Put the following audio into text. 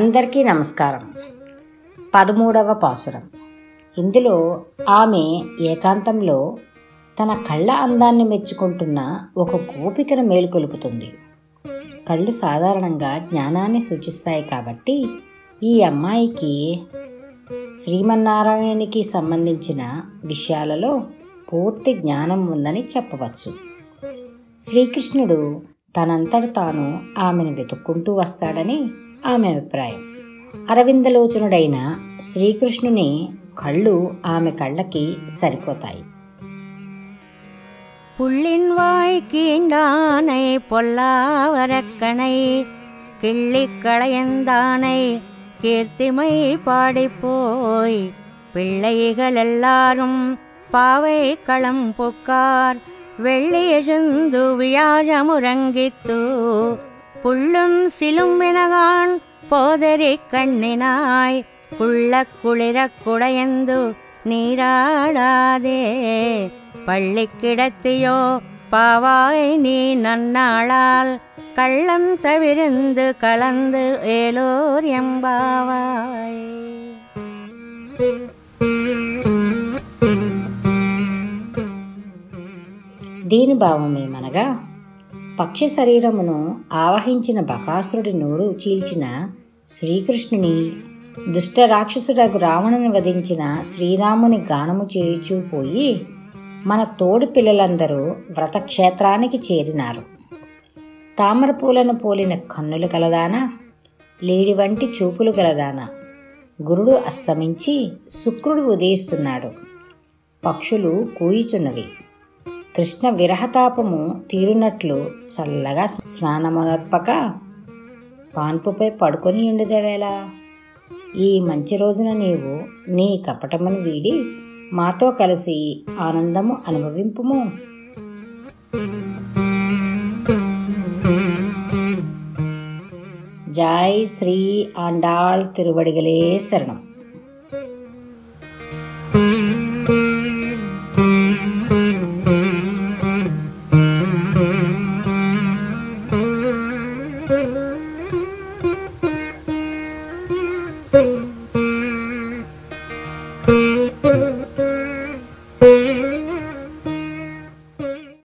అందరికీ నమస్కారం. 13వ పాసురం. ఇందులో ఆమె ఏకాంతంలో తన కళ్ళ అందాన్ని మెచ్చుకుంటున్న ఒక గోపికను మేలుకొలుపుతుంది. కళ్ళు సాధారణంగా జ్ఞానాన్ని సూచిస్తాయి కాబట్టి ఈ అమ్మాయికి శ్రీమన్నారాయణునికి సంబంధించిన విషయాలలో పూర్తి జ్ఞానం ఉందని చెప్పవచ్చు. శ్రీకృష్ణుడు తనంతట తాను ఆమెను వెతుక్కుంటూ వస్తాడని ఆమె అభిప్రాయం. అరవిందలోచనుడైన శ్రీకృష్ణుని కళ్ళు ఆమె కళ్ళకి సరిపోతాయి. புள்ளின்வாய் கீண்டானை பொல்லாவரக்கனை கிள்ளிக்களையந்தானை கீர்த்திமை பாடிப்போய் பிள்ளைகள் எல்லாரும் பாவை களம் புக்கார் வெள்ளி எழுந்து வியாழமுறங்கித்து புள்ளும் சிலும் வினகான் போதரி கண்ணினாய் குள்ள குளிரக் குடையந்து நீராடாதே பள்ளி கிடத்தியோ பாவாய் நீ நன்னாளால் கள்ளம் தவிர்ந்து கலந்து ஏலோர் எம்பாவாய். దీని భావమేమనగా, పక్షి శరీరమును ఆవహించిన బకాసురుడి నోరు చీల్చిన శ్రీకృష్ణుని, దుష్ట రాక్షసుడగు రావణుని వధించిన శ్రీరాముని గానము చేయుచూ పోయి మన తోడి పిల్లలందరూ వ్రతక్షేత్రానికి చేరినారు. తామర పూలను పోలిన కన్నులు కలదానా, లేడి వంటి చూపులు గలదానా, గురుడు అస్తమించి శుక్రుడు ఉదయిస్తున్నాడు, పక్షులు కూయిచున్నవి, కృష్ణ విరహతాపము తీరునట్లు చల్లగా స్నానమనర్పక పాన్పుపై పడుకొని ఉండుదేవేలా. ఈ మంచి రోజున నీవు నీ కపటమును వీడి మాతో కలిసి ఆనందము అనుభవింపుము. జై శ్రీ ఆండాళ్ తిరువడిగలే శరణం.